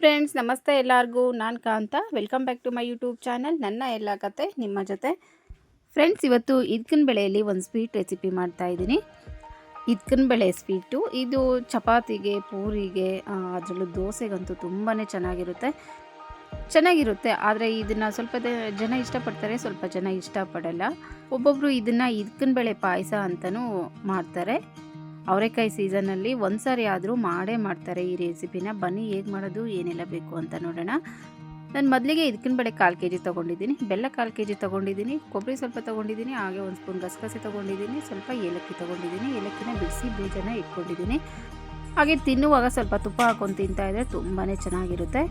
Friends, ನಮಸ್ತೆ ಎಲ್ಲರಿಗೂ. ನಾನು Kanta. Welcome back to my YouTube channel. ನನ್ನ ಎಲ್ಲ ಕತೆ ನಿಮ್ಮ ಜೊತೆ. ಫ್ರೆಂಡ್ಸ್, ಇವತ್ತು ಇದ್ಕಿನ ಬೆಳೆಯಲ್ಲಿ ಒಂದು ಸ್ವೀಟ್ ರೆಸಿಪಿ ಮಾಡ್ತಾಯಿದ್ದೀನಿ. ಇದ್ಕಿನ ಬೆಳೆ ಸ್ವೀಟು ಇದು ಚಪಾತಿಗೆ, ಪೂರಿಗೆ, ಅದರಲ್ಲೂ ದೋಸೆಗಂತೂ ತುಂಬಾ ಚೆನ್ನಾಗಿರುತ್ತೆ. ಆದರೆ ಇದನ್ನು ಸ್ವಲ್ಪ ಜನ ಇಷ್ಟಪಡ್ತಾರೆ, ಸ್ವಲ್ಪ ಜನ ಇಷ್ಟಪಡಲ್ಲ. ಒಬ್ಬೊಬ್ಬರು ಇದನ್ನು ಇದ್ಕಿನ ಬೆಳೆ ಪಾಯಸ ಅಂತಲೂ ಮಾಡ್ತಾರೆ. ಅವರೆಕಾಯಿ ಸೀಸನಲ್ಲಿ ಒಂದು ಸಾರಿ ಆದರೂ ಮಾಡ್ತಾರೆ ಈ ರೆಸಿಪಿನ. ಬನ್ನಿ ಹೇಗೆ ಮಾಡೋದು, ಏನೆಲ್ಲ ಬೇಕು ಅಂತ ನೋಡೋಣ. ನಾನು ಮೊದಲಿಗೆ ಇದಕ್ಕಿನ ಬೆಳೆ 1/4 kg ತೊಗೊಂಡಿದ್ದೀನಿ, ಬೆಲ್ಲ 1/4 kg ತೊಗೊಂಡಿದ್ದೀನಿ, ಕೊಬ್ಬರಿ ಸ್ವಲ್ಪ ತೊಗೊಂಡಿದ್ದೀನಿ, ಹಾಗೆ 1 ಸ್ಪೂನ್ ಗಸಗಸೆ ತೊಗೊಂಡಿದ್ದೀನಿ, ಸ್ವಲ್ಪ ಏಲಕ್ಕಿ ತೊಗೊಂಡಿದ್ದೀನಿ. ಏಲಕ್ಕಿನ ಬಿಡಿಸಿ ಬೀಜನ ಇಟ್ಕೊಂಡಿದ್ದೀನಿ. ಹಾಗೆ ತಿನ್ನುವಾಗ ಸ್ವಲ್ಪ ತುಪ್ಪ ಹಾಕೊಂಡು ತಿಂತಾಯಿದ್ರೆ ತುಂಬಾ ಚೆನ್ನಾಗಿರುತ್ತೆ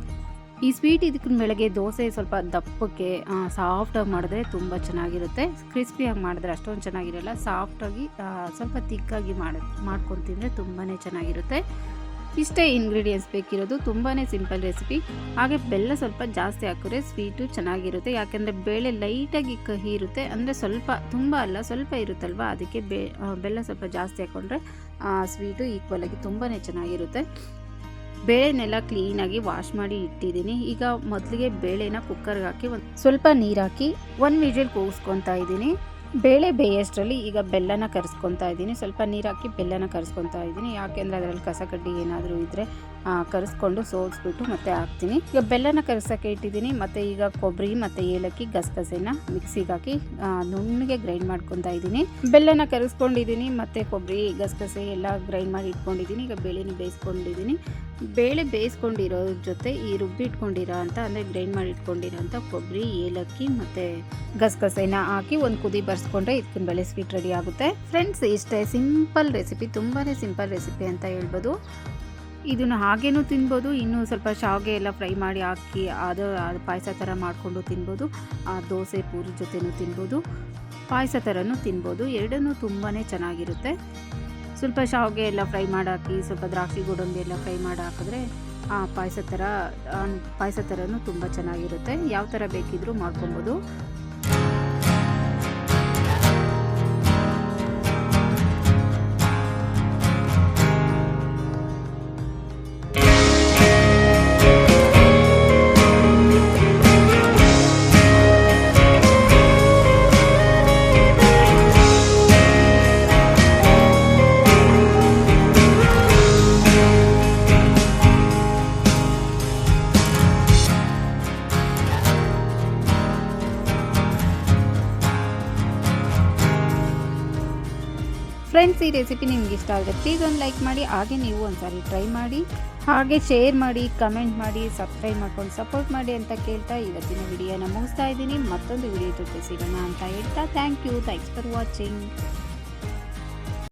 ಈ ಸ್ವೀಟ್. ಇದಕ್ಕಿನ ಬೆಳಗ್ಗೆ ದೋಸೆ ಸ್ವಲ್ಪ ದಪ್ಪಕ್ಕೆ ಸಾಫ್ಟಾಗಿ ಮಾಡಿದ್ರೆ ತುಂಬ ಚೆನ್ನಾಗಿರುತ್ತೆ. ಕ್ರಿಸ್ಪಿಯಾಗಿ ಮಾಡಿದ್ರೆ ಅಷ್ಟೊಂದು ಚೆನ್ನಾಗಿರಲ್ಲ. ಸಾಫ್ಟಾಗಿ ಸ್ವಲ್ಪ ತಿಕ್ಕಾಗಿ ಮಾಡ್ಕೊಂಡು ತಿಂದರೆ ತುಂಬಾ ಚೆನ್ನಾಗಿರುತ್ತೆ. ಇಷ್ಟೇ ಇಂಗ್ರೀಡಿಯೆಂಟ್ಸ್ ಬೇಕಿರೋದು. ತುಂಬಾ ಸಿಂಪಲ್ ರೆಸಿಪಿ. ಹಾಗೆ ಬೆಲ್ಲ ಸ್ವಲ್ಪ ಜಾಸ್ತಿ ಹಾಕಿದ್ರೆ ಸ್ವೀಟು ಚೆನ್ನಾಗಿರುತ್ತೆ. ಯಾಕೆಂದರೆ ಬೇಳೆ ಲೈಟಾಗಿ ಕಹಿ ಇರುತ್ತೆ, ಅಂದರೆ ಸ್ವಲ್ಪ, ತುಂಬ ಅಲ್ಲ, ಸ್ವಲ್ಪ ಇರುತ್ತಲ್ವ, ಅದಕ್ಕೆ ಬೆಲ್ಲ ಸ್ವಲ್ಪ ಜಾಸ್ತಿ ಹಾಕ್ಕೊಂಡ್ರೆ ಸ್ವೀಟು ಈಕ್ವಲಾಗಿ ತುಂಬಾ ಚೆನ್ನಾಗಿರುತ್ತೆ. ಬೇಳೆನೆಲ್ಲ ಕ್ಲೀನಾಗಿ ವಾಶ್ ಮಾಡಿ ಇಟ್ಟಿದ್ದೀನಿ. ಈಗ ಮೊದಲಿಗೆ ಬೇಳೆನ ಕುಕ್ಕರ್ಗೆ ಹಾಕಿ ಸ್ವಲ್ಪ ನೀರು ಹಾಕಿ 1 ವಿಜಿಲ್ ಕೂಗಿಸ್ಕೊತಾ ಇದ್ದೀನಿ. ಬೇಳೆ ಬೇಯೋಷ್ಟರಲ್ಲಿ ಈಗ ಬೆಲ್ಲನ ಕರೆಸ್ಕೊತಾ ಇದ್ದೀನಿ. ಸ್ವಲ್ಪ ನೀರು ಹಾಕಿ ಬೆಲ್ಲನ ಕರೆಸ್ಕೊತಾ ಇದ್ದೀನಿ. ಯಾಕೆಂದರೆ ಅದರಲ್ಲಿ ಕಸಕಡ್ಡಿ ಏನಾದರೂ ಇದ್ದರೆ ಕರೆಸ್ಕೊಂಡು ಸೋಡಿಸ್ಬಿಟ್ಟು ಮತ್ತೆ ಹಾಕ್ತೀನಿ. ಈಗ ಬೆಲ್ಲನ ಕರೆಸೋಕ್ಕೆ ಇಟ್ಟಿದ್ದೀನಿ. ಮತ್ತು ಈಗ ಕೊಬ್ಬರಿ ಮತ್ತು ಏಲಕ್ಕಿ ಗಸಗಸೆನ ಮಿಕ್ಸಿಗೆ ಹಾಕಿ ನುಣ್ಣಗೆ ಗ್ರೈಂಡ್ ಮಾಡ್ಕೊತಾ ಇದ್ದೀನಿ. ಬೆಲ್ಲನ ಕರೆಸ್ಕೊಂಡಿದ್ದೀನಿ ಮತ್ತು ಕೊಬ್ಬರಿ ಗಸಗಸೆ ಎಲ್ಲ ಗ್ರೈಂಡ್ ಮಾಡಿ ಇಟ್ಕೊಂಡಿದ್ದೀನಿ. ಈಗ ಬೇಳೆನ ಬೇಯಿಸ್ಕೊಂಡಿದ್ದೀನಿ. ಬೇಳೆ ಬೇಯಿಸ್ಕೊಂಡಿರೋ ಜೊತೆ ಈ ರುಬ್ಬಿಟ್ಕೊಂಡಿರೋ ಅಂತ, ಅಂದರೆ ಗ್ರೈಂಡ್ ಮಾಡಿ ಇಟ್ಕೊಂಡಿರೋ ಅಂಥ ಕೊಬ್ಬರಿ, ಏಲಕ್ಕಿ ಮತ್ತು ಗಸಗಸೆನ ಹಾಕಿ ಒಂದು ಕುದಿ ಬರ್ಸ್ಕೊಂಡ್ರೆ ಇದಕ್ಕಿನ ಬೆಳೆ ಸ್ವೀಟ್ ರೆಡಿ ಆಗುತ್ತೆ. ಫ್ರೆಂಡ್ಸ್, ಇಷ್ಟೇ ಸಿಂಪಲ್ ರೆಸಿಪಿ, ತುಂಬಾ ಸಿಂಪಲ್ ರೆಸಿಪಿ ಅಂತ ಹೇಳ್ಬೋದು. ಇದನ್ನು ಹಾಗೇನೂ ತಿನ್ಬೋದು, ಇನ್ನೂ ಸ್ವಲ್ಪ ಶಾವಿಗೆ ಎಲ್ಲ ಫ್ರೈ ಮಾಡಿ ಹಾಕಿ ಅದು ಪಾಯಸ ಥರ ಮಾಡಿಕೊಂಡು ತಿನ್ಬೋದು. ದೋಸೆ ಪೂರಿ ಜೊತೆನೂ ತಿನ್ಬೋದು, ಪಾಯಸ ಥರನೂ ತಿನ್ಬೋದು. ಎರಡನ್ನೂ ತುಂಬಾ ಚೆನ್ನಾಗಿರುತ್ತೆ. ಸ್ವಲ್ಪ ಶಾವಿಗೆ ಎಲ್ಲ ಫ್ರೈ ಮಾಡಿ ಹಾಕಿ, ಸ್ವಲ್ಪ ದ್ರಾಕ್ಷಿ ಗೋಡಂಬಿ ಎಲ್ಲ ಫ್ರೈ ಮಾಡಿ ಹಾಕಿದ್ರೆ ಪಾಯಸ ಥರನೂ ತುಂಬ ಚೆನ್ನಾಗಿರುತ್ತೆ. ಯಾವ ಥರ ಬೇಕಿದ್ರೂ ಮಾಡ್ಕೊಬೋದು. ಫ್ರೆಂಡ್ಸ್, ಈ ರೆಸಿಪಿ ನಿಮ್ಗೆ ಇಷ್ಟ ಆದರೆ ಪ್ಲೀಸ್ ಒಂದು ಲೈಕ್ ಮಾಡಿ. ಹಾಗೆ ನೀವು ಒಂದ್ಸಾರಿ ಟ್ರೈ ಮಾಡಿ, ಹಾಗೆ ಶೇರ್ ಮಾಡಿ, ಕಮೆಂಟ್ ಮಾಡಿ, ಸಬ್ಸ್ಕ್ರೈಬ್ ಮಾಡ್ಕೊಂಡು ಸಪೋರ್ಟ್ ಮಾಡಿ ಅಂತ ಕೇಳ್ತಾ ಇವತ್ತಿನ ವಿಡಿಯೋನ ಮುಗಿಸ್ತಾ ಇದ್ದೀನಿ. ಮತ್ತೊಂದು ವಿಡಿಯೋ ಜೊತೆ ಸಿಗೋಣ ಅಂತ ಹೇಳ್ತಾ ಥ್ಯಾಂಕ್ಸ್ ಫಾರ್ ವಾಚಿಂಗ್.